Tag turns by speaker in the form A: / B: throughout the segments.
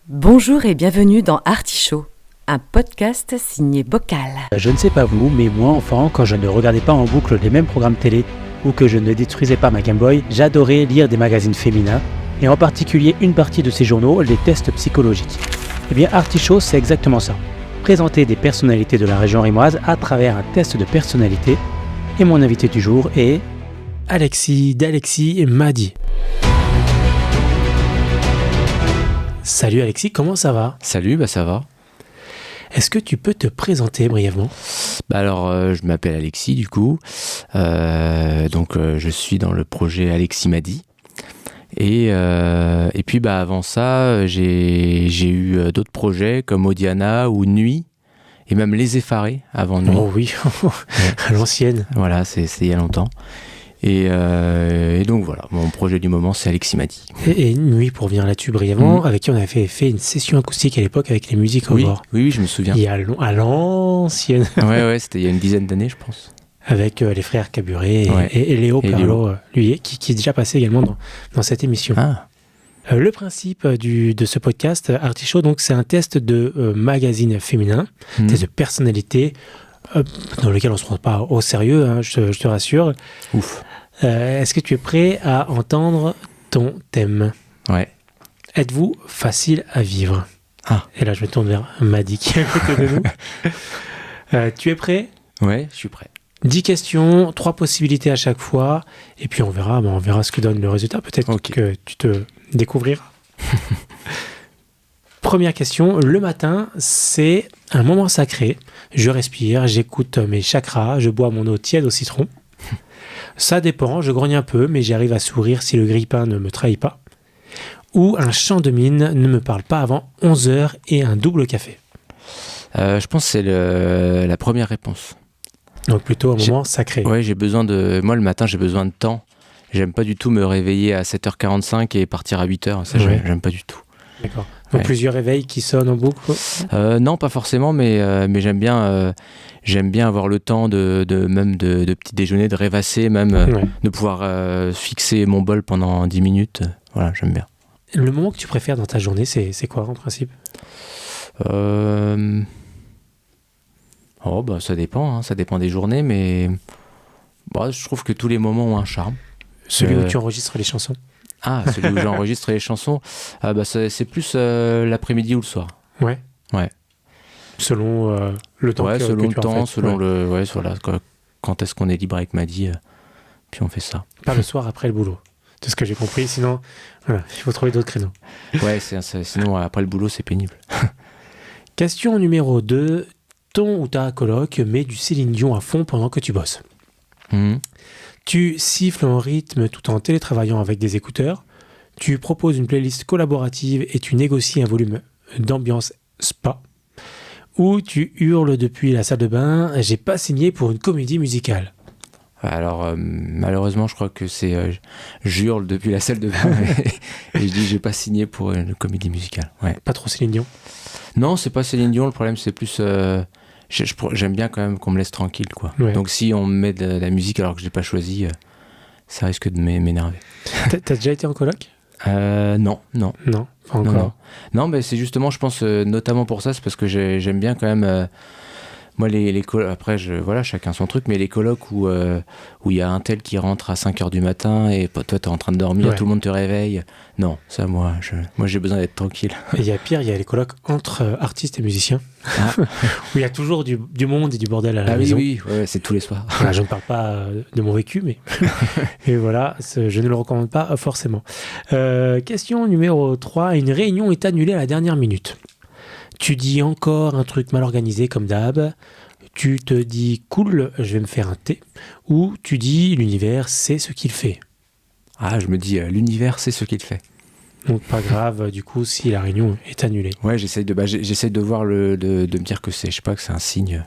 A: Bonjour et bienvenue dans Artichaut, un podcast signé Bocal.
B: Je ne sais pas vous, mais moi enfant, quand je ne regardais pas en boucle les mêmes programmes télé ou que je ne détruisais pas ma Game Boy, j'adorais lire des magazines féminins et en particulier une partie de ces journaux, les tests psychologiques. Eh bien Artichaut, c'est exactement ça. Présenter des personnalités de la région rimoise à travers un test de personnalité. Et mon invité du jour est Alexis d'Alexis et Madi. Salut Alexis, comment ça va ?
C: Salut, ça va.
B: Est-ce que tu peux te présenter brièvement ?
C: Je m'appelle Alexis du coup, je suis dans le projet Alexis Madi. Et puis avant ça, j'ai eu d'autres projets comme Odiana ou Nuit, et même Les Effarés avant Nuit.
B: Oh oui, à l'ancienne.
C: Voilà, c'est il y a longtemps. Et donc voilà, mon projet du moment c'est Alexis Madi.
B: Et Nuit, pour venir là-dessus brièvement, avec qui on avait fait une session acoustique à l'époque avec les musiques au bord.
C: Oui, je me souviens.
B: Il y a à l'ancienne.
C: Ouais, c'était il y a une dizaine d'années je pense.
B: Avec les frères Caburet et Léo Perlot, lui, qui est déjà passé également dans cette émission.
C: Ah.
B: Le principe de ce podcast Artichaut, donc, c'est un test de magazine féminin, test de personnalité, dans lequel on ne se prend pas au sérieux, hein, je te rassure.
C: Ouf.
B: Est-ce que tu es prêt à entendre ton thème ?
C: Ouais.
B: Êtes-vous facile à vivre ?
C: Ah.
B: Et là, je me tourne vers Madi qui est à côté de nous. Tu es prêt ?
C: Ouais, je suis prêt.
B: 10 questions, 3 possibilités à chaque fois, et puis on verra ce que donne le résultat. Peut-être que tu te découvriras. Première question, le matin, c'est un moment sacré. Je respire, j'écoute mes chakras, je bois mon eau tiède au citron. Ça dépend, je grogne un peu, mais j'arrive à sourire si le grille-pain ne me trahit pas. Ou un chant de mine ne me parle pas avant 11h et un double café.
C: Je pense que c'est la première réponse.
B: Donc plutôt un moment sacré.
C: Ouais, moi le matin, j'ai besoin de temps. J'aime pas du tout me réveiller à 7h45 et partir à 8h. Ça, j'aime pas du tout.
B: D'accord. Donc plusieurs réveils qui sonnent en boucle ?
C: Non, pas forcément, mais j'aime bien avoir le temps de petit déjeuner, de rêvasser, même de pouvoir fixer mon bol pendant 10 minutes. Voilà, j'aime bien.
B: Le moment que tu préfères dans ta journée, c'est quoi en principe ?
C: Ça dépend, ça dépend des journées, mais je trouve que tous les moments ont un charme.
B: Celui où tu enregistres les chansons ?
C: Ah, celui où j'enregistre les chansons, c'est plus l'après-midi ou le soir.
B: Ouais. Selon le temps que tu as.
C: Selon le temps, voilà, quand est-ce qu'on est libre avec Madi, puis on fait ça.
B: Pas le soir après le boulot, c'est ce que j'ai compris, sinon il faut trouver d'autres créneaux.
C: Ouais, sinon après le boulot c'est pénible.
B: Question numéro 2, ton ou ta coloc met du Céline Dion à fond pendant que tu bosses. Tu siffles en rythme tout en télétravaillant avec des écouteurs. Tu proposes une playlist collaborative et tu négocies un volume d'ambiance spa. Ou tu hurles depuis la salle de bain « J'ai pas signé pour une comédie musicale ».
C: Alors, malheureusement, je crois que c'est... je hurle depuis la salle de bain et je dis « J'ai pas signé pour une comédie musicale ». Ouais.
B: Pas trop Céline Dion ?
C: Non, c'est pas Céline Dion. Le problème, c'est plus... j'aime bien quand même qu'on me laisse tranquille, quoi. Ouais. Donc si on me met de la musique alors que je l'ai pas choisi, ça risque de m'énerver.
B: T'as déjà été en coloc ?
C: Non.
B: Non, pas encore.
C: Non, mais c'est justement, je pense, notamment pour ça, c'est parce que j'aime bien quand même... moi, les colocs, après, chacun son truc, mais les colocs où il y a un tel qui rentre à 5h du matin et toi, t'es en train de dormir, tout le monde te réveille. Non, ça, moi, j'ai besoin d'être tranquille.
B: Et il y a pire, il y a les colocs entre artistes et musiciens, où il y a toujours du monde et du bordel à la maison.
C: Oui, c'est tous les soirs.
B: Voilà, je ne parle pas de mon vécu, mais et voilà, je ne le recommande pas forcément. Question numéro 3, une réunion est annulée à la dernière minute. Tu dis encore un truc mal organisé comme d'hab, tu te dis cool, je vais me faire un thé, ou tu dis l'univers c'est ce qu'il fait.
C: Ah, je me dis l'univers c'est ce qu'il fait.
B: Donc pas grave du coup si la réunion est annulée.
C: Ouais, j'essaye de voir de me dire que c'est un signe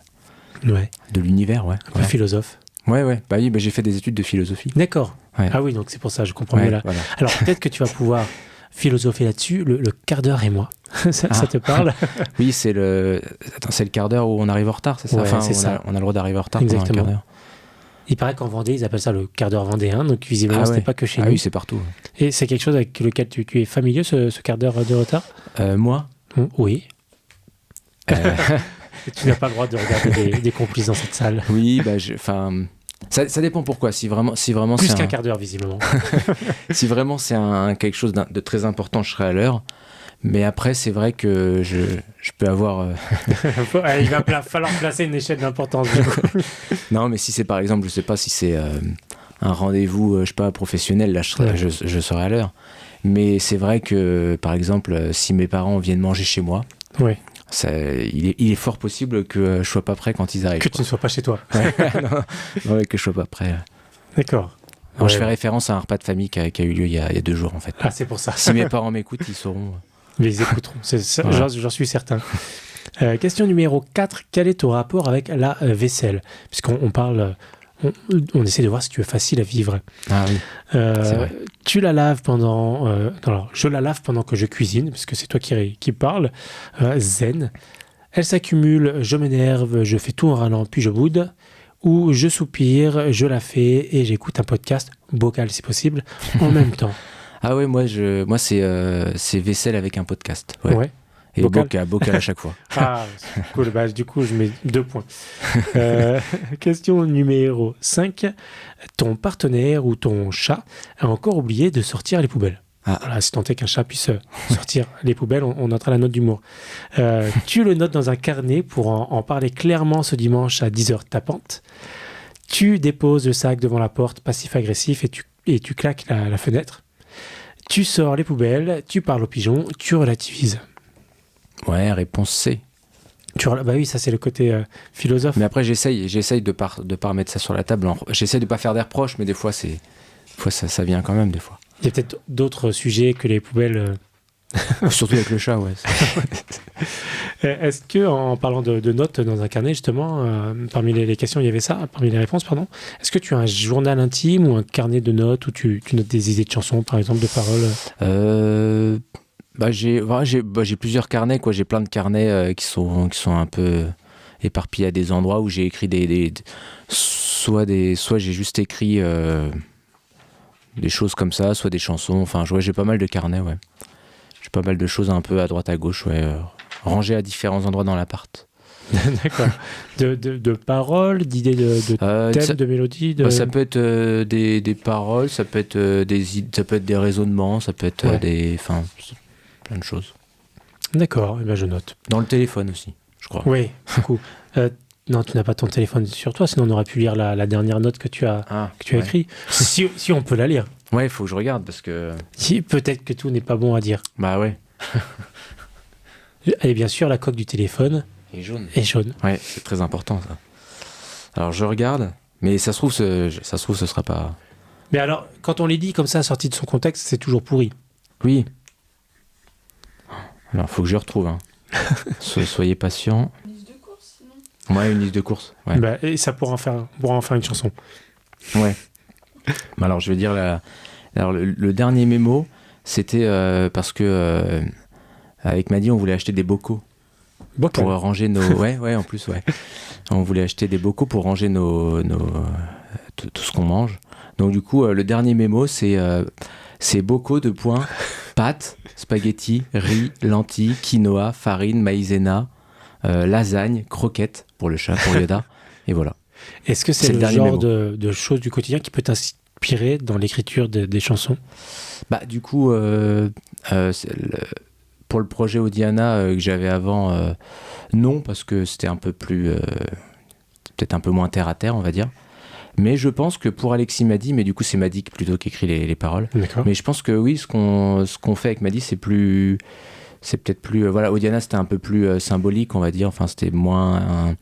C: de l'univers,
B: Un peu philosophe.
C: Ouais. Bah oui, j'ai fait des études de philosophie.
B: D'accord.
C: Ouais.
B: Ah oui, donc c'est pour ça, je comprends mieux là. Voilà. Alors peut-être que tu vas pouvoir philosopher là-dessus, le quart d'heure et moi. ça te parle ?
C: Oui, c'est le quart d'heure où on arrive en retard, c'est ça ?
B: Ouais, c'est ça.
C: On a le droit d'arriver en retard.
B: Exactement.
C: Pendant un quart d'heure.
B: Il paraît qu'en Vendée, ils appellent ça le quart d'heure vendéen, donc visiblement, ce n'est pas que chez nous.
C: Oui, c'est partout.
B: Et c'est quelque chose avec lequel tu es familier, ce quart d'heure de retard?
C: Moi
B: Oui. Tu n'as pas le droit de regarder des complices dans cette salle.
C: Oui, ça dépend pourquoi. Si vraiment
B: Plus qu'un quart d'heure, visiblement.
C: Si vraiment c'est quelque chose de très important, je serai à l'heure. Mais après, c'est vrai que je peux avoir...
B: Il va falloir placer une échelle d'importance, du coup.
C: Non, mais si c'est par exemple, je sais pas si c'est un rendez-vous, je sais pas, professionnel, là, je serai à l'heure. Mais c'est vrai que, par exemple, si mes parents viennent manger chez moi,
B: ouais.
C: Il est fort possible que je sois pas prêt quand ils arrivent.
B: Que tu ne sois pas chez toi.
C: Non, que je sois pas prêt.
B: D'accord.
C: Alors, je fais référence à un repas de famille qui a eu lieu il y a 2 jours, en fait.
B: Ah, c'est pour ça.
C: Si mes parents m'écoutent, ils sauront.
B: Mais ils écouteront, voilà. J'en suis certain. Question numéro 4. Quel est ton rapport avec la vaisselle? Puisqu'on parle... On essaie de voir si tu es facile à vivre.
C: Ah oui, c'est vrai.
B: Tu la laves pendant... alors, je la lave pendant que je cuisine, parce que c'est toi qui parles. Zen. Elle s'accumule, je m'énerve, je fais tout en râlant, puis je boude. Ou je soupire, je la fais et j'écoute un podcast, vocal si possible, en même temps.
C: Ah ouais, moi c'est vaisselle avec un podcast.
B: Ouais.
C: Et bocal à chaque fois.
B: Ah, cool. Bah, du coup, je mets 2 points. Question numéro 5. Ton partenaire ou ton chat a encore oublié de sortir les poubelles. Ah. Voilà, si tant est qu'un chat puisse sortir les poubelles, on notera la note d'humour. Tu le notes dans un carnet pour en parler clairement ce dimanche à 10h tapante. Tu déposes le sac devant la porte, passif-agressif, et tu claques la fenêtre. Tu sors les poubelles, tu parles aux pigeons, tu relativises.
C: Ouais, réponse C.
B: Bah oui, ça c'est le côté philosophe.
C: Mais après, j'essaye de pas remettre ça sur la table. J'essaye de pas faire des reproches, mais des fois, ça vient quand même, des fois.
B: Il y a peut-être d'autres sujets que les poubelles.
C: Surtout avec le chat, ouais.
B: Est-ce que, en parlant de notes dans un carnet, justement, parmi les questions, il y avait ça, parmi les réponses, pardon. Est-ce que tu as un journal intime ou un carnet de notes où tu notes des idées de chansons, par exemple, de paroles? J'ai plusieurs carnets, quoi. J'ai plein de carnets qui sont un peu éparpillés à des endroits où j'ai écrit soit j'ai juste écrit des choses comme ça, soit des chansons. Enfin, j'ai pas mal de carnets, ouais. J'ai pas mal de choses un peu à droite à gauche, ouais, rangées à différents endroits dans l'appart. D'accord. De paroles, d'idées de thèmes, de mélodies.
C: Ça peut être des paroles, ça peut être des raisonnements, ça peut être plein de choses.
B: D'accord, je note.
C: Dans le téléphone aussi, je crois.
B: Oui, du coup. Non, tu n'as pas ton téléphone sur toi, sinon on aurait pu lire la dernière note que tu as écrite. Si on peut la lire.
C: Ouais, il faut que je regarde parce que...
B: Si, peut-être que tout n'est pas bon à dire.
C: Bah ouais.
B: Et bien sûr, la coque du téléphone
C: est jaune. Ouais, c'est très important ça. Alors je regarde, mais ça se trouve, ce sera pas...
B: Mais alors, quand on les dit comme ça, sorti de son contexte, c'est toujours pourri.
C: Oui. Alors, faut que je retrouve. Hein. Soyez patient.
D: Une liste de courses, sinon.
C: Ouais, une liste de courses. Ouais.
B: Bah, et ça pourra en faire une chanson.
C: Ouais. Alors, je vais dire le dernier mémo, c'était parce que avec Maddy, on voulait acheter des bocaux pour ranger nos. Ouais, en plus, ouais. On voulait acheter des bocaux pour ranger tout ce qu'on mange. Donc, du coup, le dernier mémo, c'est bocaux de points, pâtes, spaghettis, riz, lentilles, quinoa, farine, maïzena, lasagne, croquettes pour le chat, pour Yoda, et voilà.
B: Est-ce que c'est le genre de choses du quotidien qui peut t'inspirer dans l'écriture des chansons?
C: Bah, du coup, pour le projet Audiana que j'avais avant, non, parce que c'était un peu plus... peut-être un peu moins terre à terre, on va dire. Mais je pense que pour Alexis Maddy, mais du coup c'est Maddy plutôt qui écrit les paroles.
B: D'accord.
C: Mais je pense que oui, ce qu'on fait avec Maddy, c'est peut-être plus... voilà, Audiana c'était un peu plus symbolique, on va dire. Enfin, c'était moins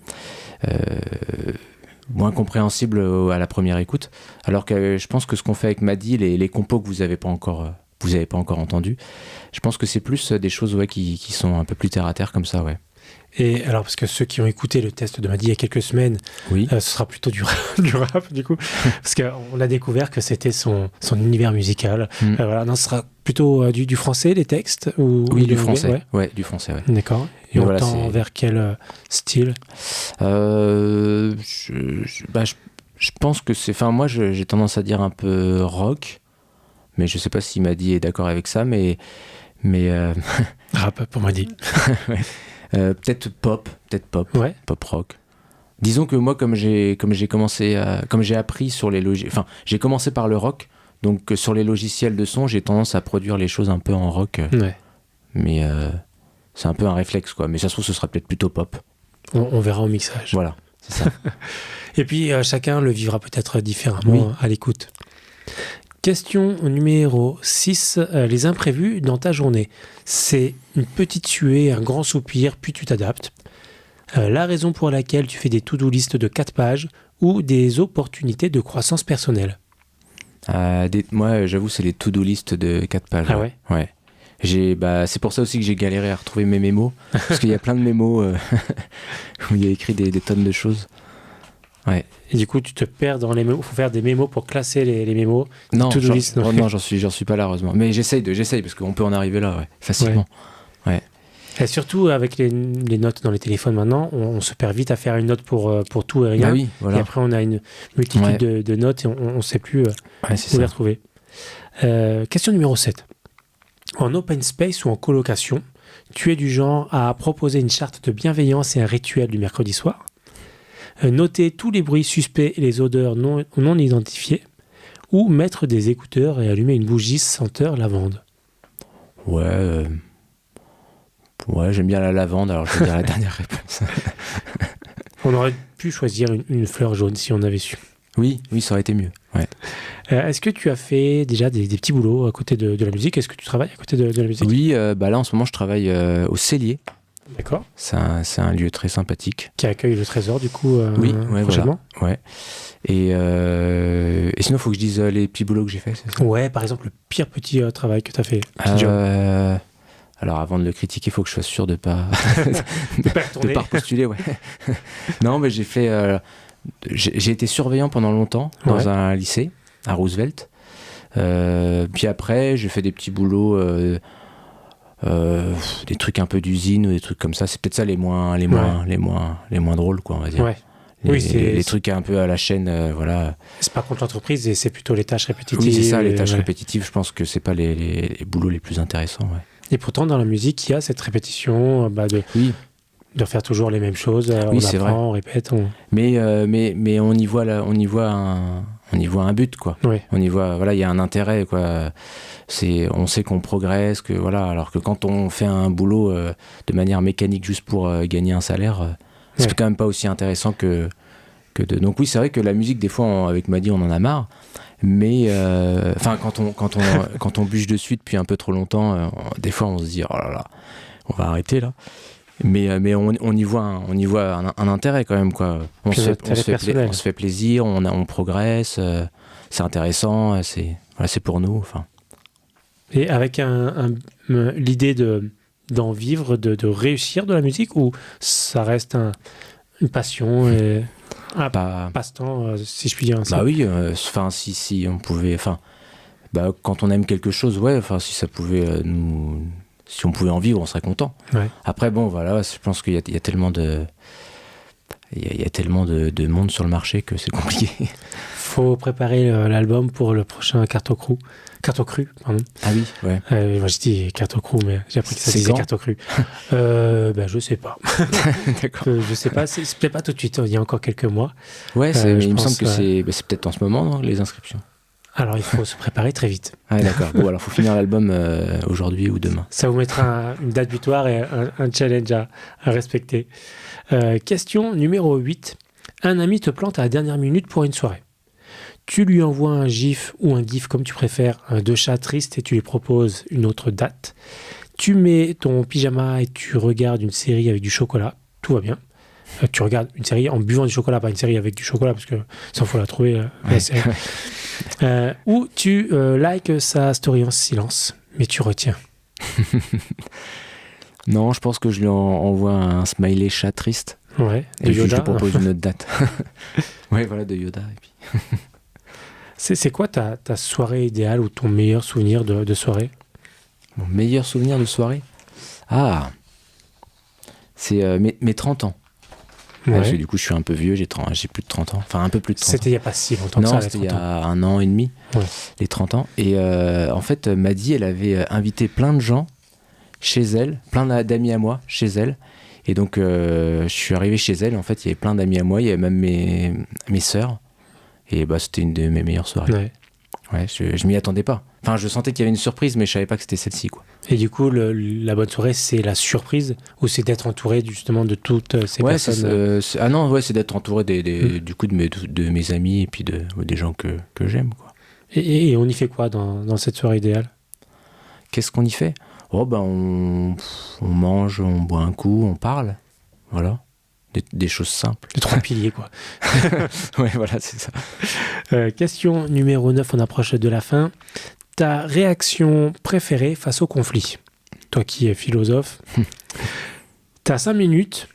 C: compréhensible à la première écoute. Alors que je pense que ce qu'on fait avec Maddy, les compos que vous avez pas encore entendu, je pense que c'est plus des choses qui sont un peu plus terre à terre comme ça, ouais.
B: Et alors, parce que ceux qui ont écouté le test de Maddy il y a quelques semaines,
C: oui.
B: Ce sera plutôt du rap, du coup, parce qu'on a découvert que c'était son univers musical. Voilà, non, ce sera plutôt du français, les textes ou
C: du français, ouais, du français, ouais.
B: D'accord. Et on tend vers quel style?
C: Je pense que c'est... Enfin, moi, j'ai tendance à dire un peu rock, mais je sais pas si Madi est d'accord avec ça, mais
B: Rap pour Madi.
C: ouais. Peut-être pop,
B: Ouais.
C: pop rock. Disons que moi, comme j'ai appris sur les logiciels... Enfin, j'ai commencé par le rock, donc sur les logiciels de son, j'ai tendance à produire les choses un peu en rock.
B: Ouais.
C: Mais c'est un peu un réflexe, quoi. Mais ça se trouve, ce sera peut-être plutôt pop.
B: On verra au mixage.
C: Voilà, c'est ça.
B: Et puis, chacun le vivra peut-être différemment à l'écoute. Question numéro 6. Les imprévus dans ta journée. C'est une petite suée, un grand soupir, puis tu t'adaptes. La raison pour laquelle tu fais des to-do list de 4 pages ou des opportunités de croissance personnelle.
C: Moi, j'avoue, c'est les to-do list de 4 pages.
B: Ah ouais?
C: Ouais. C'est pour ça aussi que j'ai galéré à retrouver mes mémos. Parce qu'il y a plein de mémos où il y a écrit des tonnes de choses. Ouais.
B: Et du coup, tu te perds dans les mémos. Il faut faire des mémos pour classer les mémos.
C: Non,
B: to-do list, non.
C: non, j'en suis pas là, heureusement. Mais j'essaye parce qu'on peut en arriver là, ouais, facilement. Ouais.
B: Et surtout, avec les notes dans les téléphones maintenant, on se perd vite à faire une note pour tout et rien.
C: Ah oui, voilà.
B: Et après, on a une multitude de notes et on ne sait plus où les retrouver. Question numéro 7. En open space ou en colocation, tu es du genre à proposer une charte de bienveillance et un rituel du mercredi soir, noter tous les bruits suspects et les odeurs non identifiées, ou mettre des écouteurs et allumer une bougie senteur lavande.
C: Ouais, j'aime bien la lavande, alors je vais dire la dernière réponse.
B: On aurait pu choisir une fleur jaune si on avait su.
C: Oui, ça aurait été mieux. Ouais.
B: Est-ce que tu as fait déjà des petits boulots à côté de la musique? Est-ce que tu travailles à côté de la musique?
C: Oui, là en ce moment je travaille au Cellier.
B: D'accord.
C: C'est un lieu très sympathique.
B: Qui accueille le Trésor du coup prochainement.
C: Voilà. Ouais. Et sinon il faut que je dise les petits boulots que j'ai fait, c'est ça?
B: Ouais, par exemple le pire petit travail que tu as fait.
C: Alors avant de le critiquer, il faut que je sois sûr de pas
B: de
C: pas repostuler. Ouais. Non, mais j'ai fait... j'ai été surveillant pendant longtemps dans un lycée à Roosevelt. Puis après, j'ai fait des petits boulots, des trucs un peu d'usine ou des trucs comme ça. C'est peut-être ça les moins drôles, quoi, on va dire.
B: Ouais.
C: Les trucs un peu à la chaîne, voilà.
B: C'est pas contre l'entreprise et c'est plutôt les tâches répétitives.
C: Oui, c'est ça, les tâches répétitives. Je pense que c'est pas les boulots les plus intéressants. Ouais.
B: Et pourtant, dans la musique, il y a cette répétition de faire toujours les mêmes choses. On
C: c'est
B: apprend,
C: vrai.
B: on répète.
C: Mais on y voit un but, quoi.
B: Ouais.
C: On y voit, voilà, il y a un intérêt, quoi. On sait qu'on progresse, que voilà. Alors que quand on fait un boulot de manière mécanique juste pour gagner un salaire, c'est quand même pas aussi intéressant que de. Donc oui, c'est vrai que la musique, des fois, avec Madi, on en a marre. Mais quand on bûche dessus depuis un peu trop longtemps, des fois, on se dit oh là là, on va arrêter là. Mais on y voit un intérêt quand même, quoi. On se fait plaisir, on progresse, c'est intéressant, c'est pour nous. Enfin.
B: Et avec l'idée d'en vivre, de réussir de la musique, ou ça reste une passion et un passe-temps, si je puis dire ainsi.
C: Bah oui, si on pouvait, quand on aime quelque chose, si ça pouvait si on pouvait en vivre, on serait content.
B: Ouais.
C: Après, bon, voilà, je pense qu'il y a tellement de monde sur le marché que c'est compliqué.
B: Faut préparer l'album pour le prochain Carto Cru, pardon.
C: Ah oui, ouais.
B: Moi, je dis Carto Cru, mais j'ai appris que ça disait Carto Cru. Je sais pas.
C: D'accord.
B: Je sais pas, c'est peut-être pas tout de suite, il y a encore quelques mois.
C: Ouais, il me semble que c'est peut-être en ce moment, non, les inscriptions.
B: Alors, il faut se préparer très vite.
C: Ah d'accord. Bon, alors il faut finir l'album aujourd'hui ou demain.
B: Ça vous mettra une date butoir et un challenge à respecter. Question numéro 8. Un ami te plante à la dernière minute pour une soirée. Tu lui envoies un gif ou un gif, comme tu préfères, de chat triste et tu lui proposes une autre date. Tu mets ton pyjama et tu regardes une série avec du chocolat. Tout va bien. Tu regardes une série en buvant du chocolat, pas une série avec du chocolat, parce que ça, faut la trouver, la série. Ou tu likes sa story en silence, mais tu retiens.
C: Non, je pense que je lui envoie un smiley chat triste.
B: Ouais,
C: de Yoda. Je lui propose une autre date. Ouais, voilà, de Yoda. Et puis...
B: c'est quoi ta soirée idéale ou ton meilleur souvenir de soirée?
C: Mon meilleur souvenir de soirée? Ah, c'est mes 30 ans.
B: Ouais.
C: Parce que du coup, je suis un peu vieux, j'ai plus de 30 ans. Enfin, un peu plus de 30 ans.
B: C'était il n'y a pas si longtemps que ça,
C: Non,
B: les
C: c'était il
B: 30
C: y
B: ans.
C: a 1 an et demi,
B: Ouais.
C: les 30 ans. Et en fait, Maddy, elle avait invité plein de gens chez elle, plein d'amis à moi chez elle. Et donc, je suis arrivé chez elle. En fait, il y avait plein d'amis à moi. Il y avait même mes sœurs. Et bah, c'était une de mes meilleures soirées.
B: Ouais.
C: Ouais, je m'y attendais pas. Enfin, je sentais qu'il y avait une surprise, mais je savais pas que c'était celle-ci, quoi.
B: Et du coup, la bonne soirée, c'est la surprise ou c'est d'être entouré justement de toutes ces
C: Ouais,
B: personnes
C: ah non, ouais, c'est d'être entouré du coup de mes amis et puis des gens que j'aime, quoi.
B: Et on y fait quoi dans cette soirée idéale?
C: Qu'est-ce qu'on y fait? Oh, ben, on mange, on boit un coup, on parle. Voilà. Des choses simples.
B: Les 3 piliers, quoi.
C: Ouais, voilà, c'est ça.
B: Question numéro 9, on approche de la fin. Ta réaction préférée face au conflit? Toi qui es philosophe. T'as 5 minutes.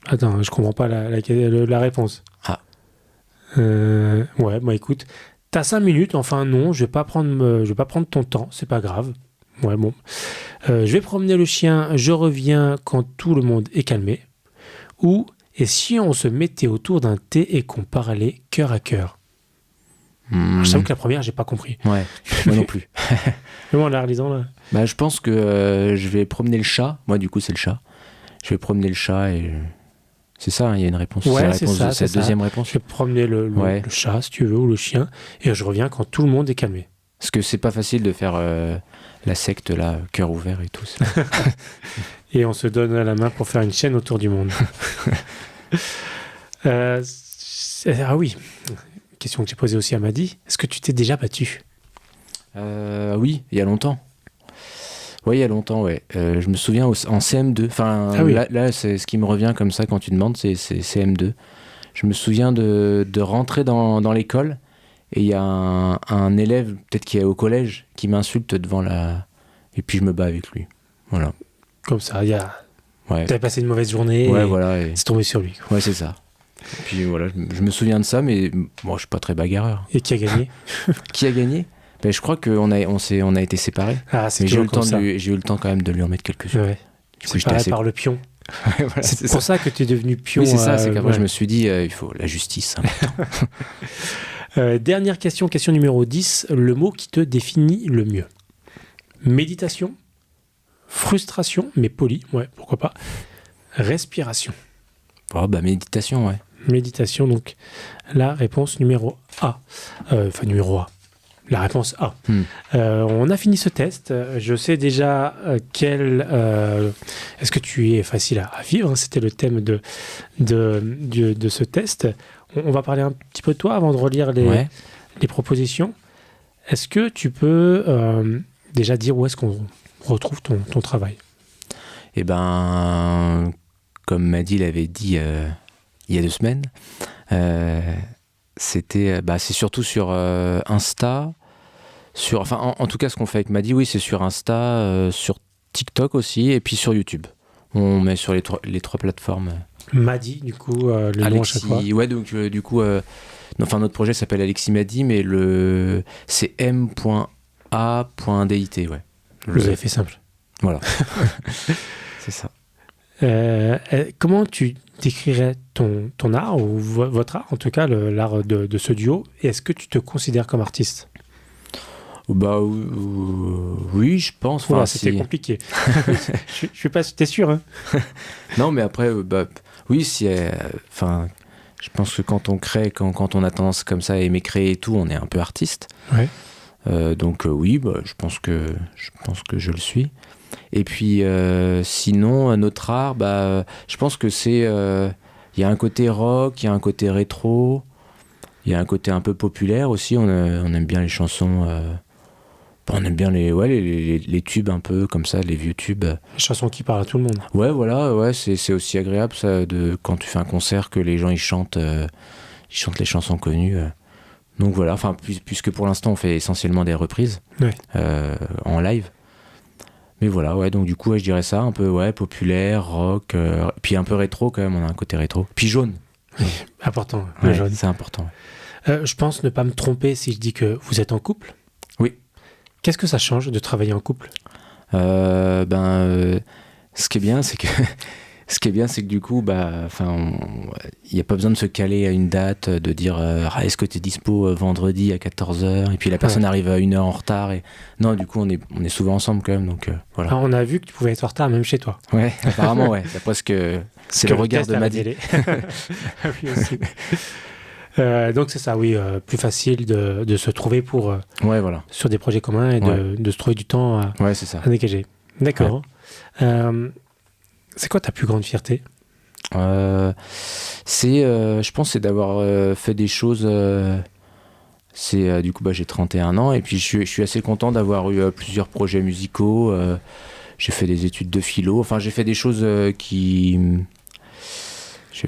B: Attends, je comprends pas la réponse.
C: Ah.
B: Ouais, bah écoute. T'as 5 minutes, enfin non, je vais pas prendre ton temps, c'est pas grave. Ouais, bon. Je vais promener le chien, je reviens quand tout le monde est calmé. Ou, et si on se mettait autour d'un thé et qu'on parlait cœur à cœur? Alors, je t'avoue que la première, j'ai pas compris.
C: Ouais, moi non plus.
B: Mais bon, en la relisant, là.
C: Bah, je pense que je vais promener le chat. Moi, du coup, c'est le chat. Je vais promener le chat et... C'est ça, il y a une réponse.
B: Ouais,
C: c'est la deuxième réponse.
B: Je vais promener le chat, si tu veux, ou le chien, et je reviens quand tout le monde est calmé.
C: Parce que c'est pas facile de faire la secte, là, cœur ouvert et tout.
B: Et on se donne la main pour faire une chaîne autour du monde. Ah oui, question que j'ai posée aussi à Maddy. Est-ce que tu t'es déjà battu?
C: Oui, il y a longtemps. Oui, il y a longtemps, ouais. Je me souviens en CM2. Enfin,
B: Ah oui.
C: là, c'est ce qui me revient comme ça quand tu demandes, c'est CM2. Je me souviens de rentrer dans l'école et il y a un élève, peut-être qui est au collège, qui m'insulte devant la... Et puis je me bats avec lui. Voilà.
B: Comme ça,
C: Ouais.
B: t'avais passé une mauvaise journée
C: Ouais,
B: et
C: voilà. Et...
B: c'est tombé sur lui.
C: Ouais, c'est ça. Et puis voilà, je me souviens de ça, mais bon, je suis pas très bagarreur.
B: Et qui a gagné?
C: Qui a gagné? Ben, je crois qu'on a été séparés.
B: Ah, c'est
C: Mais j'ai eu
B: toujours
C: j'ai eu le temps quand même de lui en mettre quelques-uns.
B: Ouais.
C: Du coup,
B: C'est
C: j'étais
B: pareil
C: assez...
B: par le pion.
C: Ouais, voilà,
B: C'est pour ça que tu es devenu pion.
C: Oui, c'est ça. C'est qu'après,
B: ouais.
C: je me suis dit, il faut la justice.
B: Dernière question numéro 10. Le mot qui te définit le mieux? Méditation, frustration, mais poli, ouais, pourquoi pas. Respiration.
C: Oh, bah, méditation, ouais.
B: Méditation, donc la réponse numéro A. Numéro A. La réponse A. On a fini ce test. Je sais déjà est-ce que tu es facile à vivre? C'était le thème de ce test. On va parler un petit peu de toi avant de relire les propositions. Est-ce que tu peux déjà dire où est-ce qu'on retrouve ton travail?
C: Eh ben, comme Maddy l'avait dit il y a 2 semaines, c'est surtout sur Insta, en tout cas ce qu'on fait avec Maddy, oui, c'est sur Insta, sur TikTok aussi, et puis sur YouTube. On met sur les trois plateformes.
B: Maddy, du coup, le nom à chaque fois.
C: Ouais, donc du coup, notre projet s'appelle Alexis Maddy, mais c'est m.a.dit, ouais.
B: Vous avez fait simple.
C: Voilà. C'est ça.
B: Comment tu décrirais ton art, ou votre art, en tout cas l'art de ce duo, et est-ce que tu te considères comme artiste?
C: Bah oui, je pense.
B: Voilà, c'était compliqué. Je suis pas... T'es sûr, hein?
C: Non, mais après, oui, je pense que quand on crée, quand on a tendance comme ça à aimer créer et tout, on est un peu artiste.
B: Ouais.
C: Donc oui, je pense que je le suis. Et puis sinon, notre art, je pense que c'est... Il y a un côté rock, il y a un côté rétro, il y a un côté un peu populaire aussi. On aime bien les chansons... on aime bien les tubes un peu comme ça, les vieux tubes.
B: Les chansons qui parlent à tout le monde.
C: Ouais, voilà, ouais, c'est aussi agréable ça, quand tu fais un concert, que les gens ils chantent les chansons connues. Donc voilà, puisque pour l'instant on fait essentiellement des reprises en live. Mais voilà, ouais, donc du coup je dirais ça, un peu populaire, rock, puis un peu rétro quand même, on a un côté rétro. Puis jaune.
B: Important, le jaune.
C: C'est important.
B: Je pense ne pas me tromper si je dis que vous êtes en couple.
C: Oui.
B: Qu'est-ce que ça change de travailler en couple?
C: Ce qui est bien, c'est que Ce qui est bien, c'est que du coup, il n'y a pas besoin de se caler à une date, de dire est-ce que tu es dispo vendredi à 14h, et puis la personne arrive à 1h en retard. Non, du coup, on est souvent ensemble quand même. Donc, voilà.
B: Alors, on a vu que tu pouvais être en retard même chez toi.
C: Ouais, apparemment, ouais. D'après ce que c'est le regard de Maddy.
B: Oui, aussi. Donc c'est ça, oui, plus facile de se trouver
C: voilà.
B: sur des projets communs et de se trouver du temps à dégager. D'accord. Ouais. C'est quoi ta plus grande fierté ?
C: Je pense, c'est d'avoir fait des choses. Du coup, j'ai 31 ans et puis je suis assez content d'avoir eu plusieurs projets musicaux. J'ai fait des études de philo. Enfin, j'ai fait des choses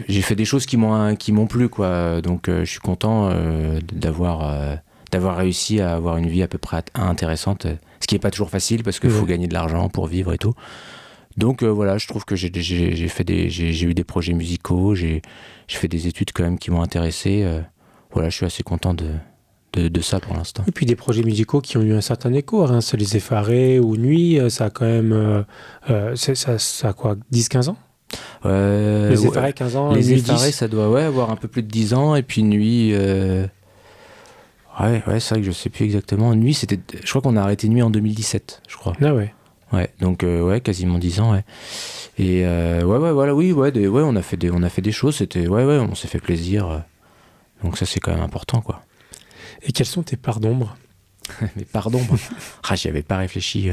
C: J'ai fait des choses qui m'ont plu, quoi. Donc, je suis content d'avoir réussi à avoir une vie à peu près intéressante. Ce qui n'est pas toujours facile parce qu'il faut gagner de l'argent pour vivre et tout. Donc, je trouve que j'ai eu des projets musicaux. J'ai fait des études quand même qui m'ont intéressé. Je suis assez content de ça pour l'instant.
B: Et puis des projets musicaux qui ont eu un certain écho. C'est Les Effarés ou Nuit. Ça a quand même... ça a quoi, 10-15 ans ? Les Effarés, 15 ans.
C: Les Effarés, ça doit avoir un peu plus de 10 ans. Et puis Nuit... c'est vrai que je sais plus exactement. Nuit, je crois qu'on a arrêté Nuit en 2017, je crois.
B: Ah ouais.
C: Ouais, donc quasiment 10 ans, ouais. Et on a fait des choses. On s'est fait plaisir. Donc ça, c'est quand même important, quoi.
B: Et quelles sont tes parts d'ombre ?
C: Mes parts d'ombre. J'y avais pas réfléchi.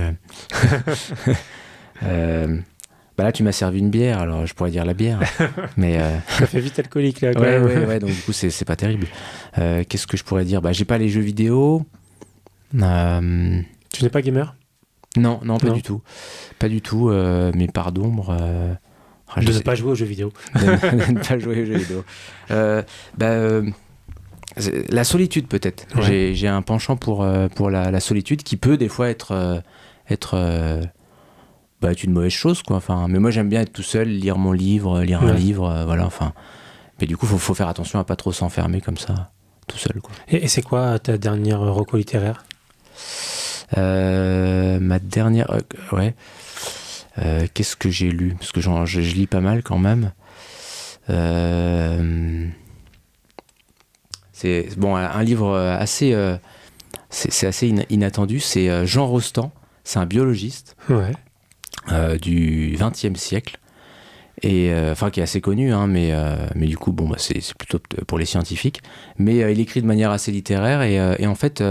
C: Là, tu m'as servi une bière, alors je pourrais dire la bière. Mais
B: ça fait vite alcoolique, là.
C: Ouais, donc du coup, c'est pas terrible. Qu'est-ce que je pourrais dire ? J'ai pas les jeux vidéo.
B: Tu n'es pas gamer ?
C: Non, pas du tout. Pas du tout. Mes parts d'ombre.
B: De ne pas jouer aux jeux vidéo.
C: De ne pas jouer aux jeux vidéo. La solitude, peut-être. Ouais. J'ai un penchant pour la solitude qui peut des fois être une mauvaise chose, quoi. Mais moi, j'aime bien être tout seul, lire mon livre, lire un livre, voilà. Mais du coup, faut faire attention à pas trop s'enfermer comme ça, tout seul, quoi.
B: Et c'est quoi ta dernière reco littéraire ?
C: Ma dernière... qu'est-ce que j'ai lu ? Parce que je lis pas mal quand même. C'est un livre assez... c'est assez inattendu. C'est Jean Rostand. C'est un biologiste du XXe siècle. Et, qui est assez connu, mais du coup, c'est plutôt pour les scientifiques. Mais il écrit de manière assez littéraire et en fait,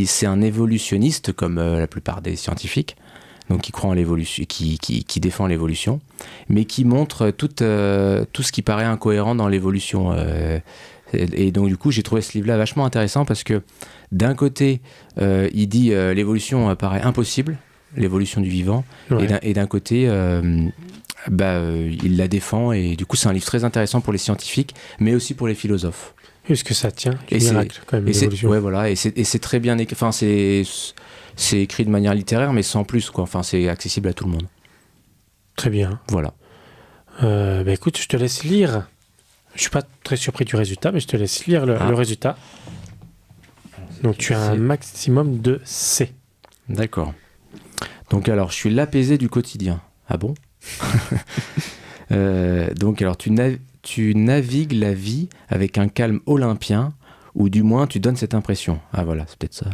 C: c'est un évolutionniste comme la plupart des scientifiques, donc qui croit en l'évolution, qui défend l'évolution, mais qui montre tout ce qui paraît incohérent dans l'évolution. Et donc du coup, j'ai trouvé ce livre-là vachement intéressant parce que d'un côté, il dit l'évolution paraît impossible, l'évolution du vivant, et d'un côté... il la défend et du coup c'est un livre très intéressant pour les scientifiques mais aussi pour les philosophes.
B: Est-ce que ça tient du miracle quand même, l'évolution.
C: Et c'est très bien écrit, c'est écrit de manière littéraire mais sans plus, quoi. C'est accessible à tout le monde.
B: Très bien.
C: Voilà.
B: Écoute, je te laisse lire. Je suis pas très surpris du résultat, mais je te laisse lire le résultat. Donc tu as un maximum de C. D'accord.
C: Donc alors je suis l'apaisé du quotidien. Ah bon? Donc alors tu navigues la vie avec un calme olympien, ou du moins tu donnes cette impression. Ah voilà, c'est peut-être ça.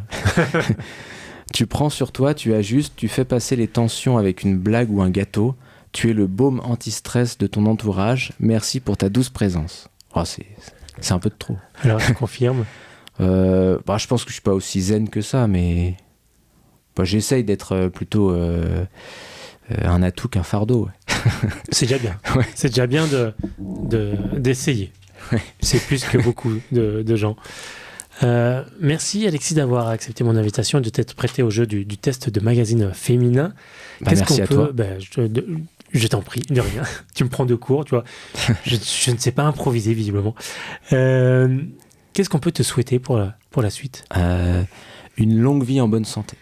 C: Tu prends sur toi, tu ajustes, tu fais passer les tensions avec une blague ou un gâteau. Tu es le baume anti-stress de ton entourage. Merci pour ta douce présence. Oh, c'est un peu de trop.
B: Alors tu confirmes?
C: Je pense que je suis pas aussi zen que ça, mais j'essaye d'être plutôt un atout qu'un fardeau. Ouais.
B: C'est déjà bien. Ouais. C'est déjà bien d'essayer. Ouais. C'est plus que beaucoup de gens. Merci Alexis d'avoir accepté mon invitation et de t'être prêté au jeu du test de magazine féminin.
C: Merci à toi.
B: Je t'en prie, de rien. Tu me prends de court, tu vois. Je ne sais pas improviser visiblement. Qu'est-ce qu'on peut te souhaiter pour la suite?
C: Une longue vie en bonne santé.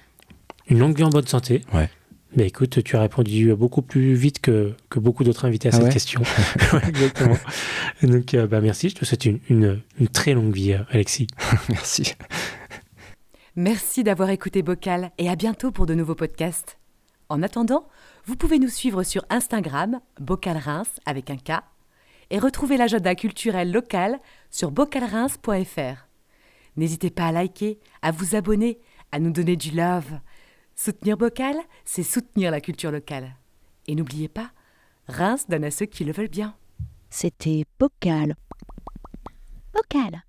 B: Une longue vie en bonne santé?
C: Ouais.
B: Mais écoute, tu as répondu beaucoup plus vite que beaucoup d'autres invités à cette question. Ouais, exactement. Donc, merci. Je te souhaite une très longue vie, Alexis.
C: Merci.
A: Merci d'avoir écouté Bocal et à bientôt pour de nouveaux podcasts. En attendant, Vous pouvez nous suivre sur Instagram, Bocal Reims avec un K, et retrouver l'agenda culturel local sur bocalreims.fr. N'hésitez pas à liker, à vous abonner, à nous donner du love. Soutenir Bocal, c'est soutenir la culture locale. Et n'oubliez pas, Reims donne à ceux qui le veulent bien.
E: C'était Bocal. Bocal.